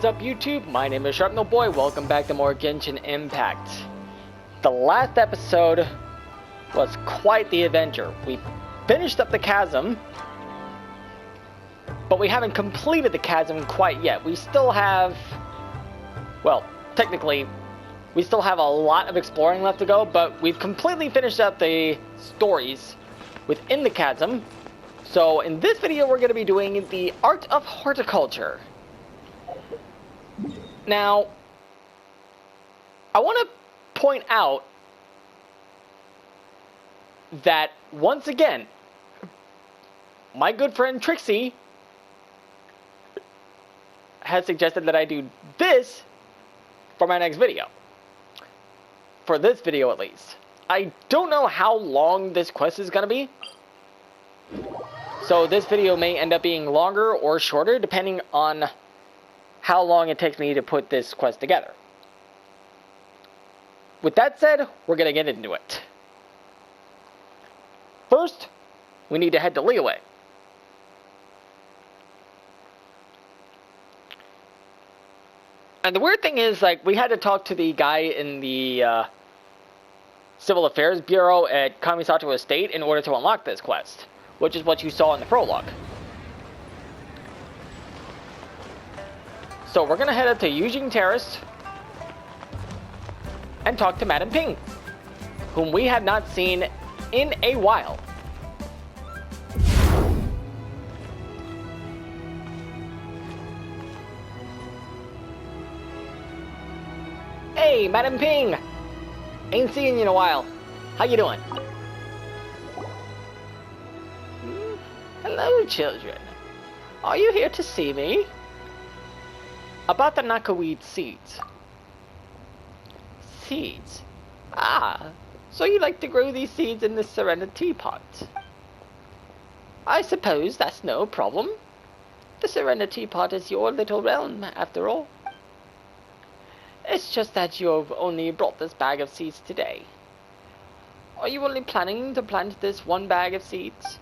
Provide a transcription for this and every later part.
is up, YouTube? My name is Sharpnel Boy. Welcome back to more Genshin Impact. The last episode was quite the adventure. We finished up the chasm, but we haven't completed the chasm quite yet. We still have, well, technically, we still have a lot of exploring left to go, but we've completely finished up the stories within the chasm. So in this video, we're going to be doing the Art of Horticulture. Now, I want to point out that, once again, my good friend Trixie has suggested that I do this for my next video. For this video, at least. I don't know how long this quest is going to be. So this video may end up being longer or shorter, depending on how long it takes me to put this quest together. With that said, we're going to get into it. First, we need to head to Liyue. And the weird thing is, like, we had to talk to the guy in the Civil Affairs Bureau at Kamisato Estate in order to unlock this quest, which is what you saw in the prologue. So we're going to head up to Xiangling Terrace and talk to Madame Ping, whom we have not seen in a while. Hey, Madame Ping! Ain't seen you in a while. How you doing? Hello, children. Are you here to see me? About the knackeweed seeds. Seeds? Ah, so you like to grow these seeds in this Serenity pot? I suppose that's no problem. The Serenity pot is your little realm, after all. It's just that you've only brought this bag of seeds today. Are you only planning to plant this one bag of seeds?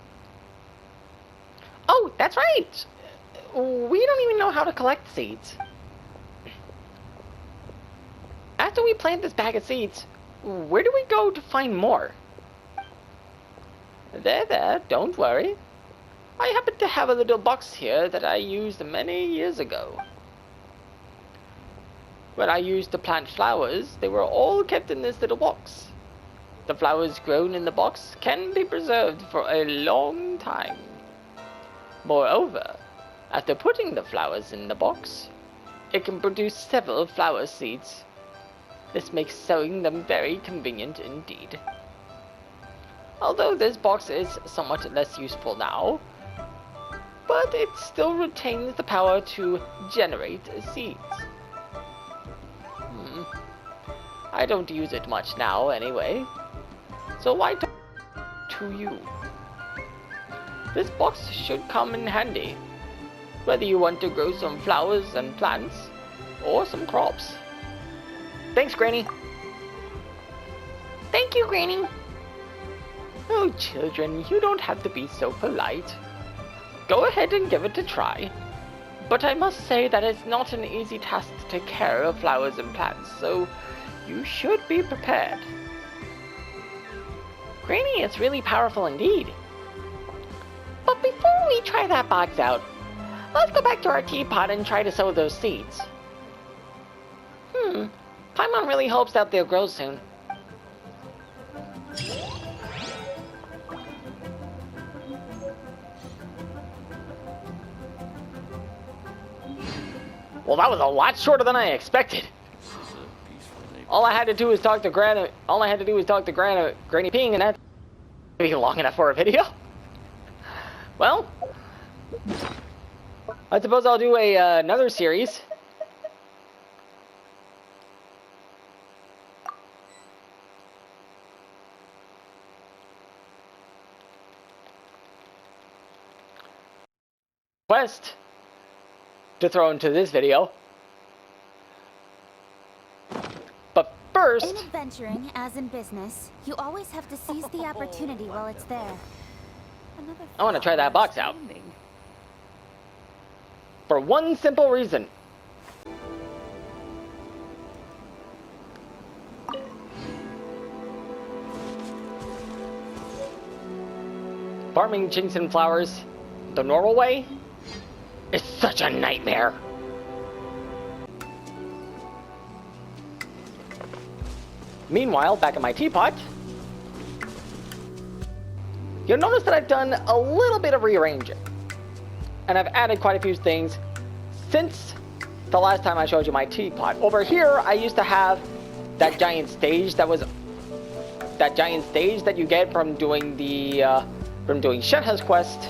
Oh, that's right! We don't even know how to collect seeds. After we plant this bag of seeds, where do we go to find more? There, don't worry. I happen to have a little box here that I used many years ago. When I used to plant flowers, they were all kept in this little box. The flowers grown in the box can be preserved for a long time. Moreover, after putting the flowers in the box, it can produce several flower seeds. This makes sowing them very convenient indeed. Although this box is somewhat less useful now, but it still retains the power to generate seeds. I don't use it much now anyway, so why talk to you? This box should come in handy, whether you want to grow some flowers and plants, or some crops. Thanks, Granny. Thank you, Granny. Oh, children, you don't have to be so polite. Go ahead and give it a try. But I must say that it's not an easy task to take care of flowers and plants, so you should be prepared. Granny is really powerful indeed. But before we try that box out, let's go back to our teapot and try to sow those seeds. Paimon really hopes that they'll grow soon. Well, that was a lot shorter than I expected. All I had to do was talk to Granny Ping, and that's be long enough for a video. Well, I suppose I'll do another series. Quest to throw into this video. But first, in adventuring, as in business, you always have to seize the opportunity while it's there. I want to try that box out. For one simple reason. Farming Genshin flowers the normal way is such a nightmare. Meanwhile, back in my teapot, you'll notice that I've done a little bit of rearranging. And I've added quite a few things since the last time I showed you my teapot. Over here, I used to have that giant stage that you get from doing the Shenhe's quest,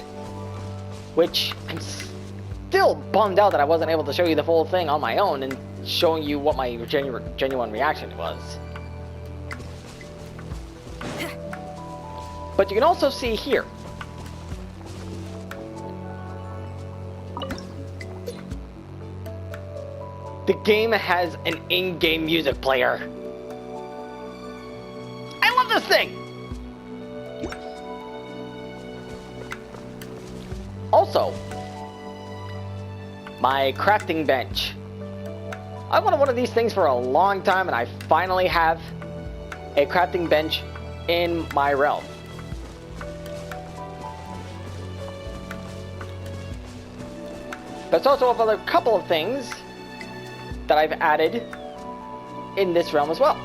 which I'm still bummed out that I wasn't able to show you the full thing on my own and showing you what my genuine reaction was. But you can also see here. The game has an in-game music player. I love this thing! Also, my crafting bench. I wanted one of these things for a long time, and I finally have a crafting bench in my realm. There's also a couple of things that I've added in this realm as well.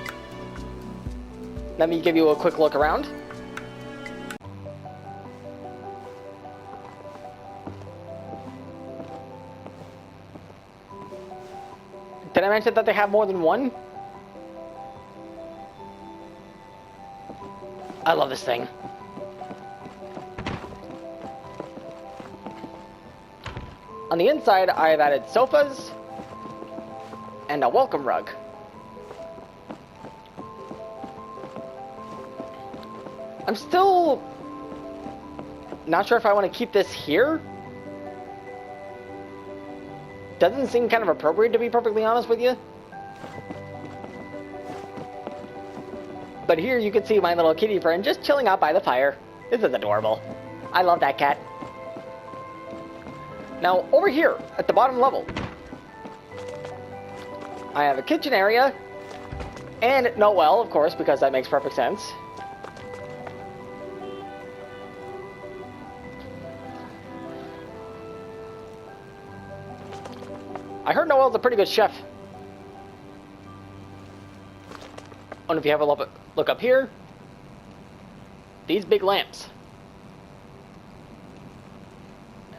Let me give you a quick look around. Did I mention that they have more than one? I love this thing. On the inside, I've added sofas and a welcome rug. I'm still not sure if I want to keep this here. Doesn't seem kind of appropriate, to be perfectly honest with you. But here you can see my little kitty friend just chilling out by the fire. This is adorable. I love that cat. Now, over here, at the bottom level, I have a kitchen area, and no well, of course, because that makes perfect sense. I heard Noel's a pretty good chef. And if you have a look up here, these big lamps.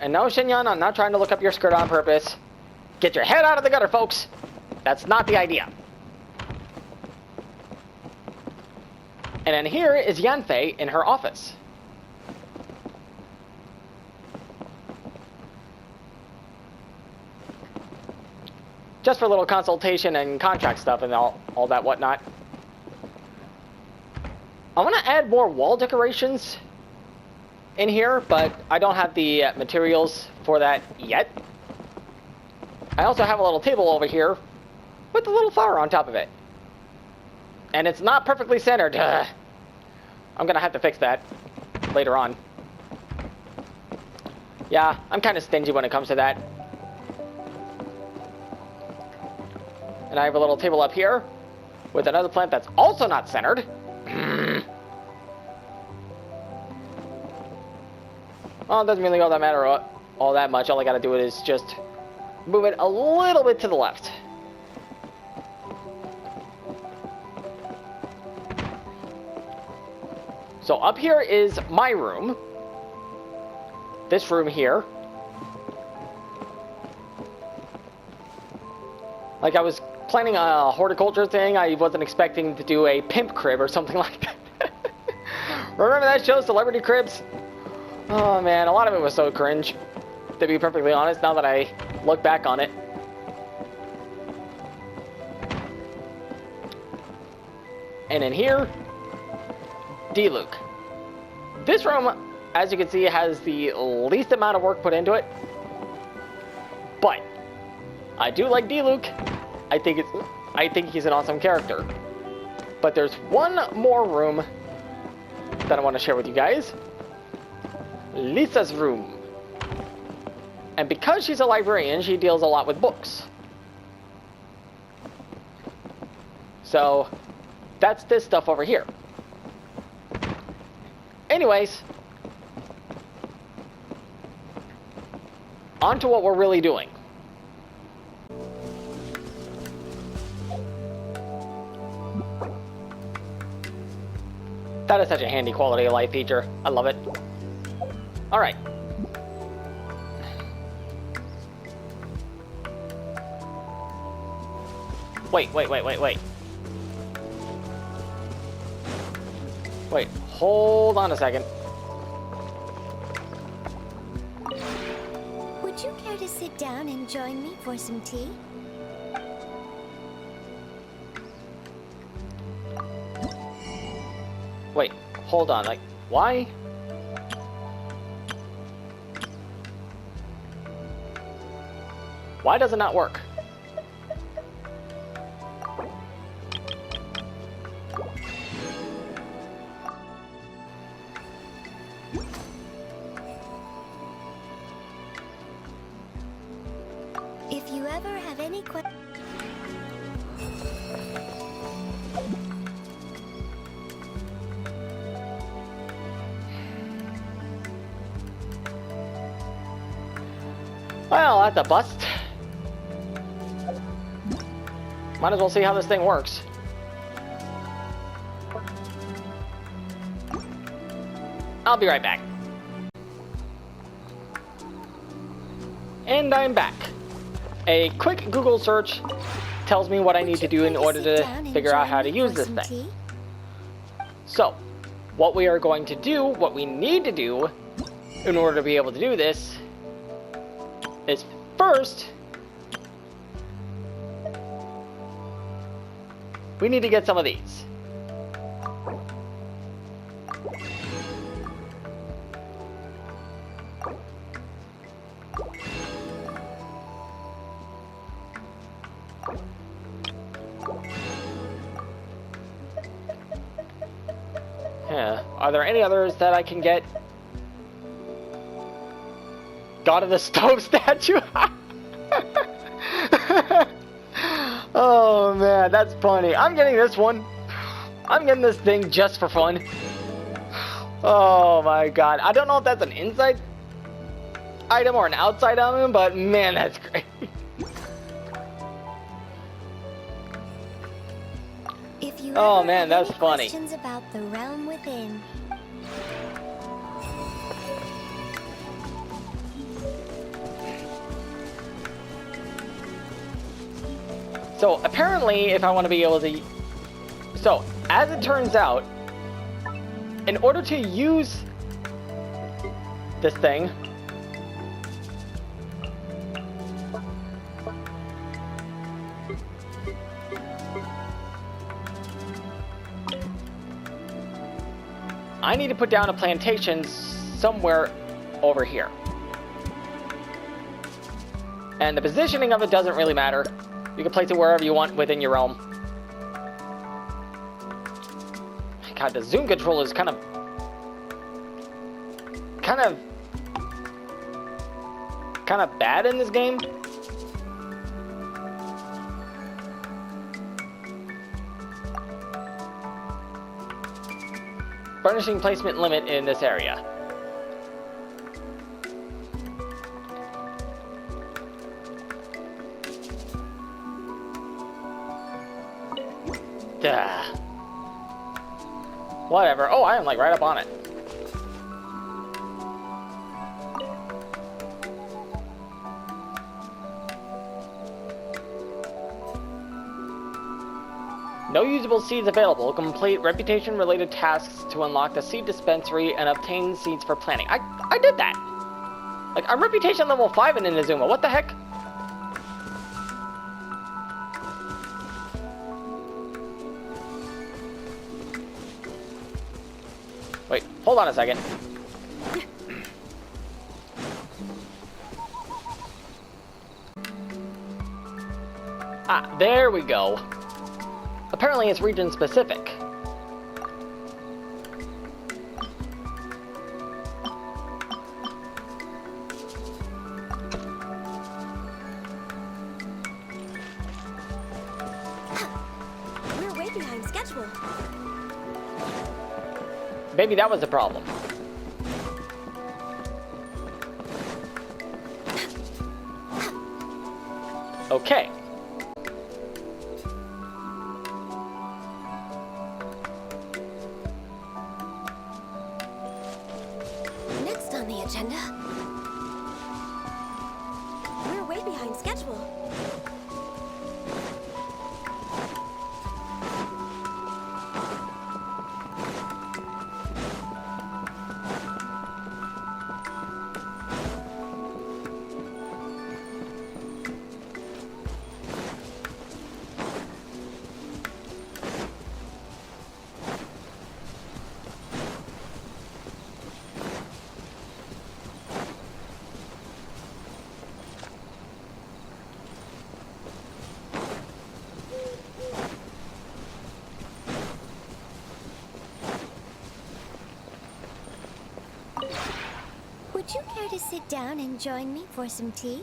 And no, Xinyan, I'm not trying to look up your skirt on purpose. Get your head out of the gutter, folks. That's not the idea. And then here is Yanfei in her office. Just for a little consultation and contract stuff and all that whatnot. I want to add more wall decorations in here, but I don't have the materials for that yet. I also have a little table over here with a little flower on top of it. And it's not perfectly centered. I'm gonna have to fix that later on. Yeah, I'm kind of stingy when it comes to that. And I have a little table up here with another plant that's also not centered. Well, it doesn't really all that matter all that much. All I gotta do is just move it a little bit to the left. So up here is my room. This room here. Like I was planning a horticulture thing, I wasn't expecting to do a pimp crib or something like that. Remember that show, Celebrity Cribs? Oh man, a lot of it was so cringe, to be perfectly honest, now that I look back on it. And in here, D-Luke. This room, as you can see, has the least amount of work put into it. But I do like D-Luke. I think he's an awesome character. But there's one more room that I want to share with you guys. Lisa's room. And because she's a librarian, she deals a lot with books. So that's this stuff over here. Anyways, on to what we're really doing. That is such a handy quality of life feature. I love it. Alright. Wait. Wait, hold on a second. Would you care to sit down and join me for some tea? Wait, hold on, like, why? Why does it not work? If you ever have any questions... Well, that's a bust. Might as well see how this thing works. I'll be right back. And I'm back. A quick Google search tells me what I need to do in order to figure out how to use this thing. So, what we are going to do, what we need to do in order to be able to do this is first, we need to get some of these. Yeah. Are there any others that I can get? God of the Stove statue? Oh man, that's funny. I'm getting this one. I'm getting this thing just for fun. Oh my god. I don't know if that's an inside item or an outside item, but man, that's great. If you Oh ever man, have that's any funny. questions about the realm within. So apparently, if I want to be able to... So, as it turns out, in order to use this thing, I need to put down a plantation somewhere over here. And the positioning of it doesn't really matter. You can place it wherever you want within your realm. God, the zoom control is kind of bad in this game. Furnishing placement limit in this area. Duh. Whatever. Oh, I am like right up on it. No usable seeds available. Complete reputation-related tasks to unlock the seed dispensary and obtain seeds for planting. I did that. Like, I'm reputation level 5 in Inazuma. What the heck? Wait, hold on a second. Ah, there we go. Apparently it's region specific. We're way behind schedule. Maybe that was the problem. Okay. Next on the agenda, we're way behind schedule. Would you care to sit down and join me for some tea?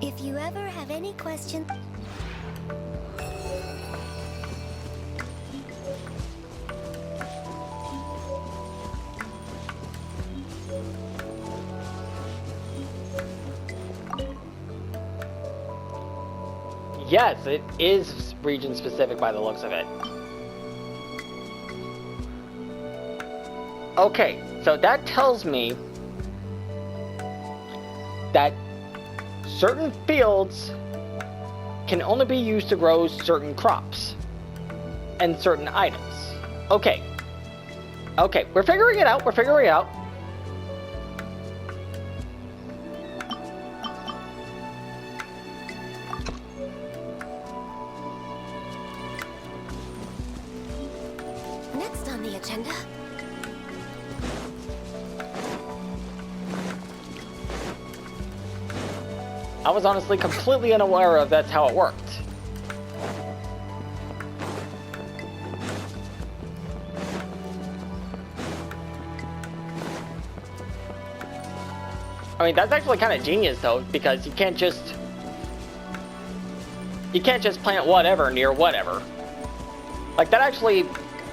If you ever have any questions... Yes, it is region specific by the looks of it. Okay, so that tells me that certain fields can only be used to grow certain crops and certain items. Okay. Okay, we're figuring it out, we're figuring it out. Next on the agenda, I was honestly completely unaware of that's how it worked. I mean, that's actually kind of genius though, because you can't just plant whatever near whatever. Like, that actually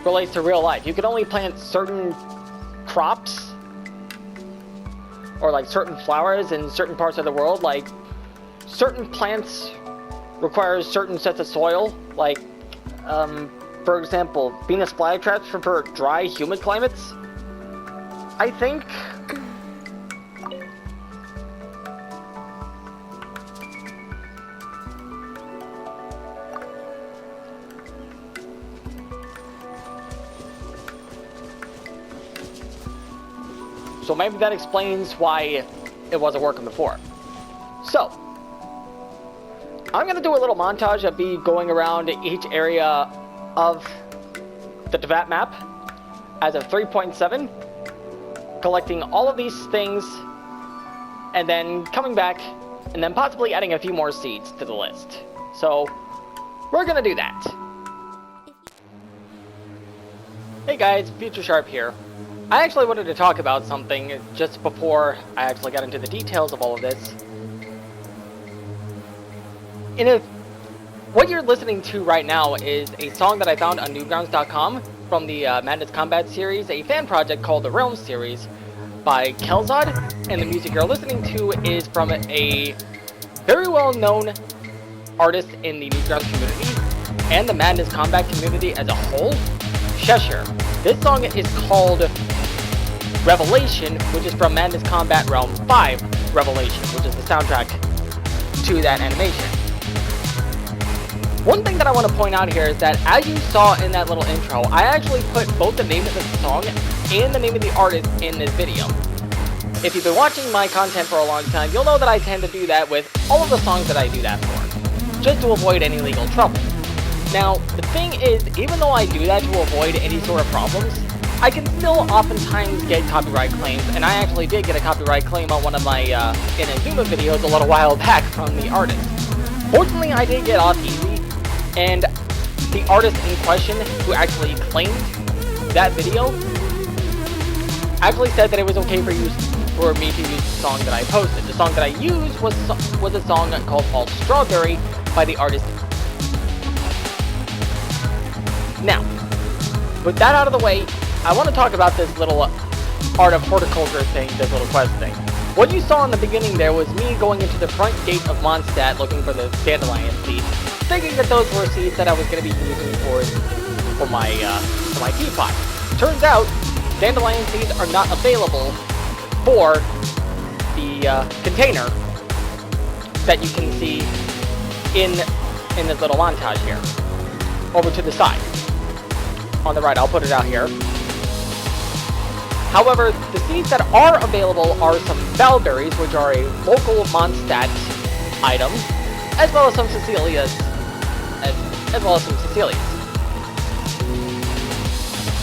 relates to real life. You can only plant certain crops or like certain flowers in certain parts of the world. Like, certain plants require certain sets of soil. Like, for example, Venus flytraps prefer dry, humid climates, I think. So maybe that explains why it wasn't working before. So, I'm going to do a little montage of me going around each area of the Teyvat map as of 3.7, collecting all of these things, and then coming back, and then possibly adding a few more seeds to the list. So, we're going to do that. Hey guys, Future Sharp here. I actually wanted to talk about something just before I actually got into the details of all of this. What you're listening to right now is a song that I found on Newgrounds.com from the Madness Combat series, a fan project called the Realm series by Kelzad, and the music you're listening to is from a very well-known artist in the Newgrounds community and the Madness Combat community as a whole, Cheshire. This song is called Revelation, which is from Madness Combat Realm 5 Revelation, which is the soundtrack to that animation. One thing that I want to point out here is that, as you saw in that little intro, I actually put both the name of the song and the name of the artist in this video. If you've been watching my content for a long time, you'll know that I tend to do that with all of the songs that I do that for, just to avoid any legal trouble. Now, the thing is, even though I do that to avoid any sort of problems, I can still oftentimes get copyright claims, and I actually did get a copyright claim on one of my Inazuma videos a little while back from the artist. Fortunately, I did get off easy, and the artist in question, who actually claimed that video, actually said that it was okay for me to use the song that I posted. The song that I used was a song called False Strawberry by the artist. Now, with that out of the way, I want to talk about this little art of horticulture thing, this little quest thing. What you saw in the beginning there was me going into the front gate of Mondstadt looking for the dandelion seeds, thinking that those were seeds that I was going to be using for my teapot. Turns out, dandelion seeds are not available for the container that you can see in this little montage here. Over to the side. On the right, I'll put it out here. However, the seeds that are available are some valberries, which are a local Mondstadt item, as well as some Cecilias,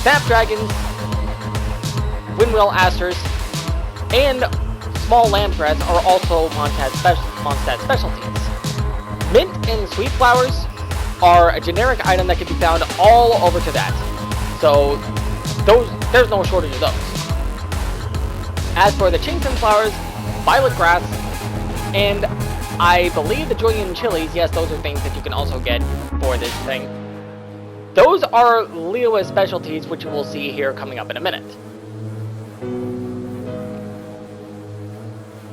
Snapdragons, windmill asters, and small lamprets are also Mondstadt specialties. Mint and sweet flowers are a generic item that can be found all over to that. So there's no shortage of those. As for the Xiangling flowers, violet grass, and I believe the Julian chilies, yes, those are things that you can also get for this thing. Those are Liyue specialties, which you will see here coming up in a minute.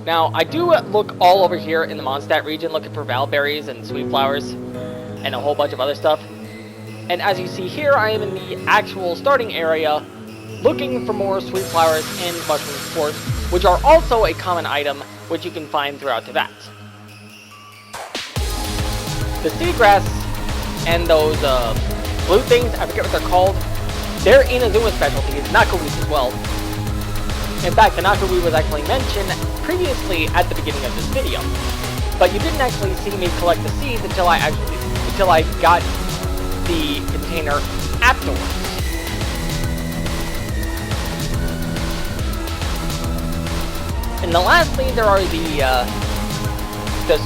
Now, I do look all over here in the Mondstadt region looking for valberries and sweet flowers and a whole bunch of other stuff. And as you see here, I am in the actual starting area looking for more sweet flowers and mushroom spores, which are also a common item which you can find throughout Tibet. The seagrass and those blue things, I forget what they're called, they're Inazuma specialties, Nakuis as well. In fact, the Nakui was actually mentioned previously at the beginning of this video, but you didn't actually see me collect the seeds until I got the container afterwards. And lastly, there are the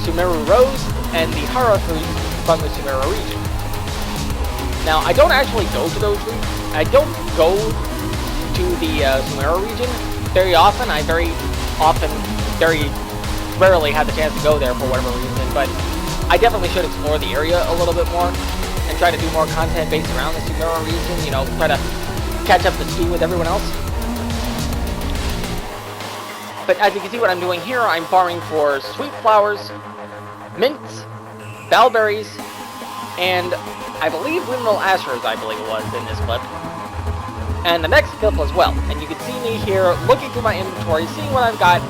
Sumeru Rose and the Hara fruits from the Sumeru region. Now, I don't actually go to those regions. I don't go to the Sumeru region very often. I very rarely have the chance to go there for whatever reason, but I definitely should explore the area a little bit more and try to do more content based around the Sumeru region, you know, try to catch up to speed with everyone else. But as you can see what I'm doing here, I'm farming for sweet flowers, mints, valberries, and I believe windmill asters, I believe it was in this clip. And the next clip as well. And you can see me here looking through my inventory, seeing what I've got,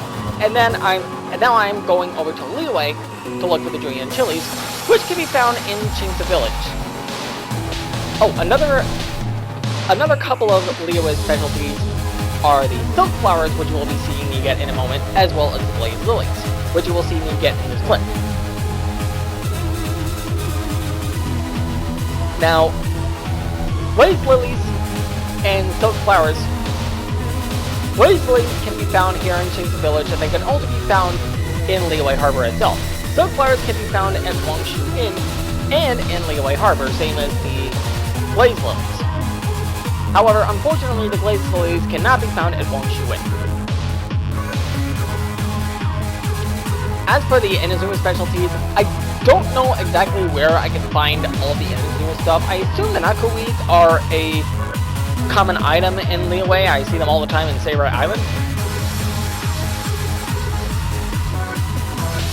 and now I'm going over to Liyue to look for the Julian chilies, which can be found in Qingce village. Oh, another couple of Liyue specialties are the silk flowers, which you will be seeing me get in a moment, as well as the blaze lilies, which you will see me get in this clip. Now, blaze lilies and silk flowers. Blaze lilies can be found here in Qingce village, and they can also be found in Liyue Harbor itself. Silk flowers can be found at Wangshu Inn and in Liyue Harbor, same as the blaze lilies. However, unfortunately, the blaze lilies cannot be found at Wangshu Inn. As for the Inazuma specialties, I don't know exactly where I can find all the Inazuma stuff. I assume the Nakuis are a common item in Liyue. I see them all the time in Samurai Island.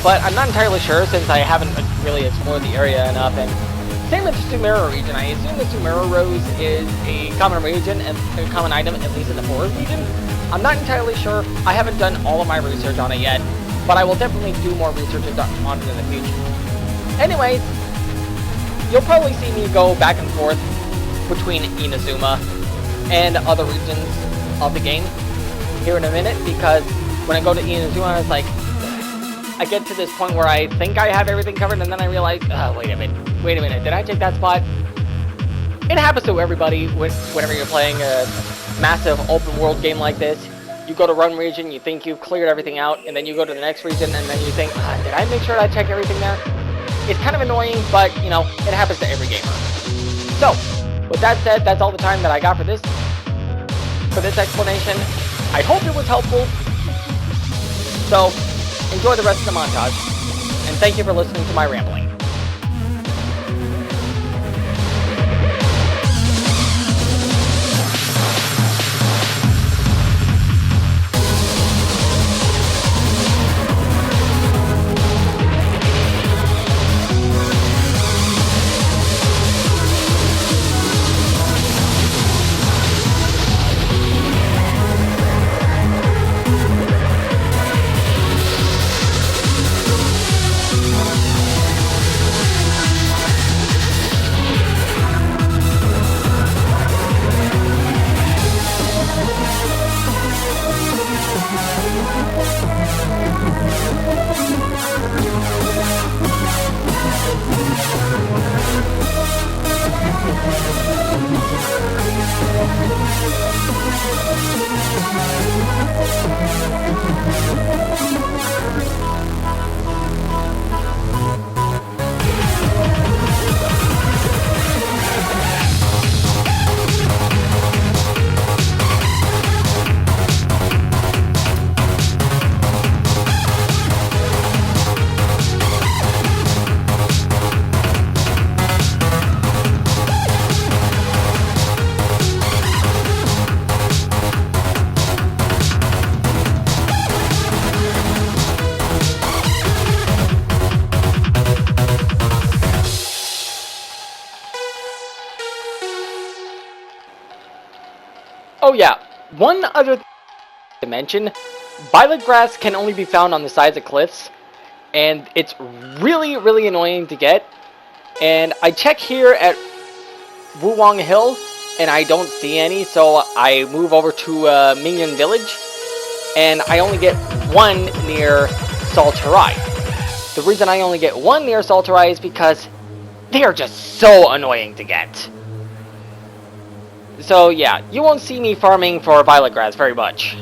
But I'm not entirely sure since I haven't really explored the area enough. And same with the Sumeru region. I assume the Sumeru Rose is a common region and a common item, at least in the forest region. I'm not entirely sure. I haven't done all of my research on it yet. but I will definitely do more research on it in the future. Anyways, you'll probably see me go back and forth between Inazuma and other regions of the game here in a minute, because when I go to Inazuma, it's like, I get to this point where I think I have everything covered, and then I realize, wait a minute, did I take that spot? It happens to everybody whenever you're playing a massive open world game like this. You go to one region, you think you've cleared everything out, and then you go to the next region, and then you think, did I make sure I checked everything there? It's kind of annoying, but, you know, it happens to every gamer. So, with that said, that's all the time that I got for this explanation. I hope it was helpful. So, enjoy the rest of the montage, and thank you for listening to my rambling. Oh yeah, one other thing to mention, violet grass can only be found on the sides of cliffs, and it's really, really annoying to get. And I check here at Wuwang Hill, and I don't see any, so I move over to Minion Village, and I only get one near Salterai. The reason I only get one near Salterai is because they are just so annoying to get. So yeah, you won't see me farming for violet grass very much.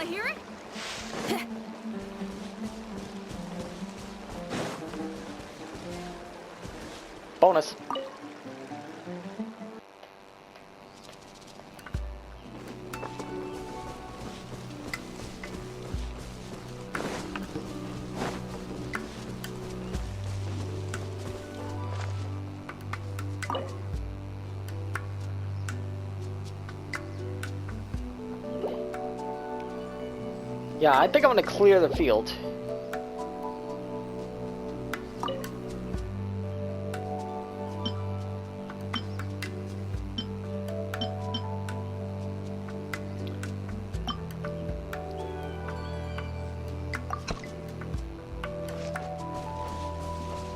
wanna hear it? Bonus. Yeah, I think I'm gonna clear the field.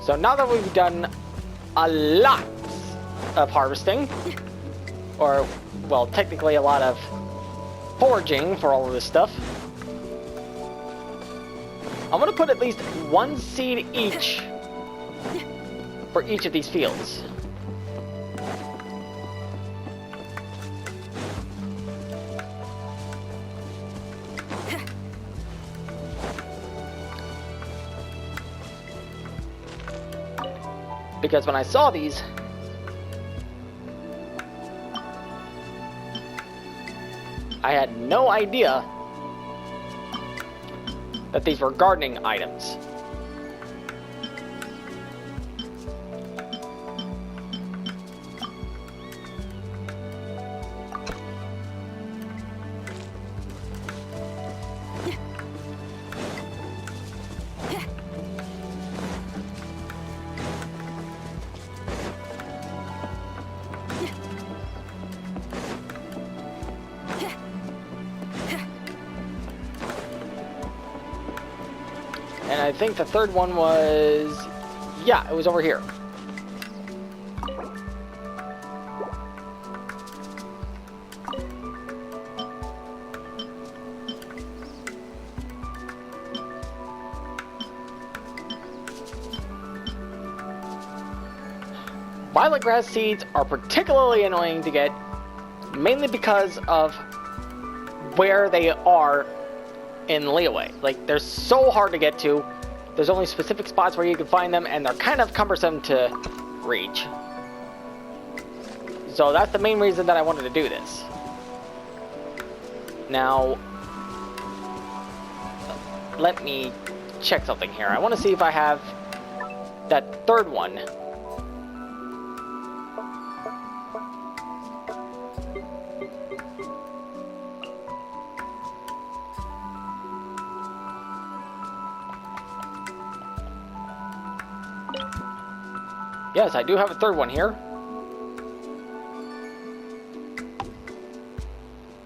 So now that we've done a lot of harvesting, or, well, technically a lot of foraging for all of this stuff, I'm gonna put at least one seed each for each of these fields. Because when I saw these, I had no idea that these were gardening items. And I think the third one was... yeah, it was over here. Violet grass seeds are particularly annoying to get, mainly because of where they are in Leeway. Like, they're so hard to get to. There's only specific spots where you can find them, and they're kind of cumbersome to reach. So that's the main reason that I wanted to do this. Now, let me check something here. I want to see if I have that third one. Yes, I do have a third one here.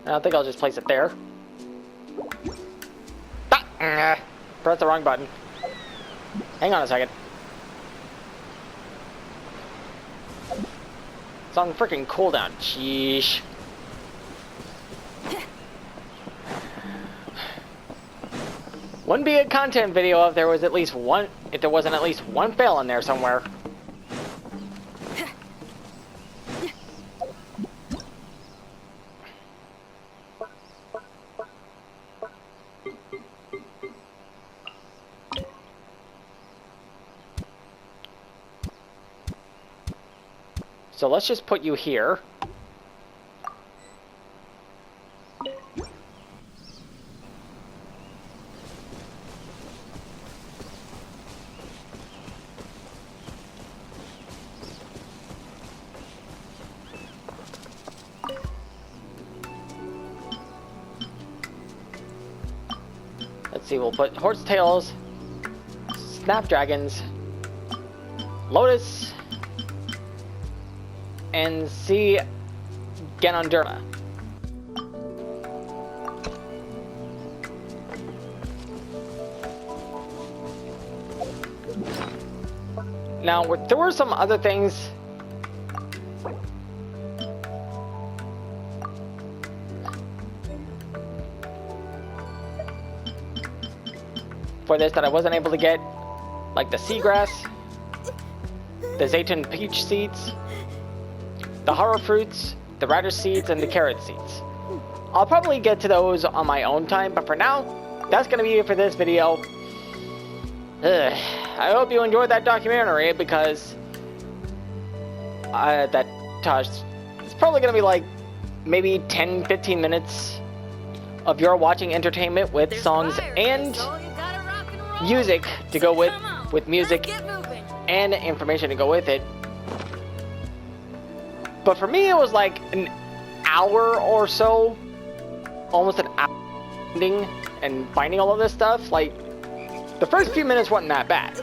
I think I'll just place it there. Ah, press the wrong button. Hang on a second. It's on freaking cooldown. Sheesh. Wouldn't be a content video if there was at least one, if there wasn't at least one fail in there somewhere. So let's just put you here. Let's see, we'll put horsetails, snapdragons, lotus, and see Ganondorma. Now, there were some other things for this that I wasn't able to get, like the seagrass, the Zayton peach seeds, the horror fruits, the radish seeds, and the carrot seeds. I'll probably get to those on my own time, but for now, that's going to be it for this video. I hope you enjoyed that documentary, because it's probably going to be like maybe 10-15 minutes of your watching entertainment with songs and music to go with music and information to go with it. But for me, it was like an hour or so, almost an hour ending and finding all of this stuff. Like, the first few minutes wasn't that bad.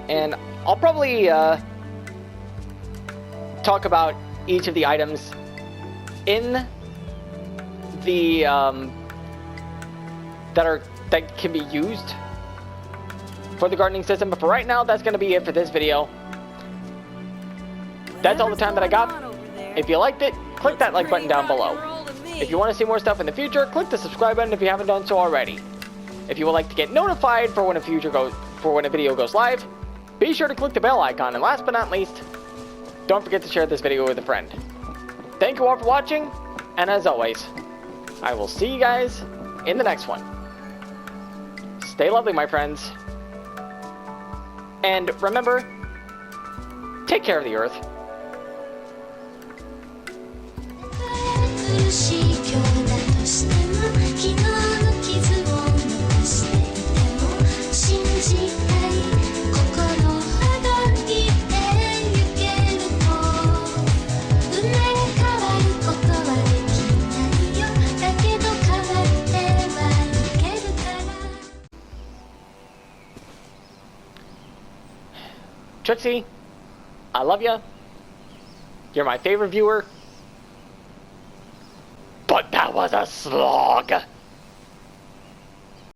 And I'll probably talk about each of the items in the that can be used for the gardening system. But for right now, that's going to be it for this video. That's all the time that I got. If you liked it, click that like button down below. If you want to see more stuff in the future, click the subscribe button if you haven't done so already. If you would like to get notified for when a video goes live, be sure to click the bell icon. And last but not least, don't forget to share this video with a friend. Thank you all for watching, and as always, I will see you guys in the next one. Stay lovely, my friends. And remember, take care of the earth. 苦しい今日だとしても昨日の傷を残していても信じたい心ほどいてゆけると運命変わることはできないよだけど変わってはいけるから Trixie, I love ya. You're my favorite viewer. But that was a slog.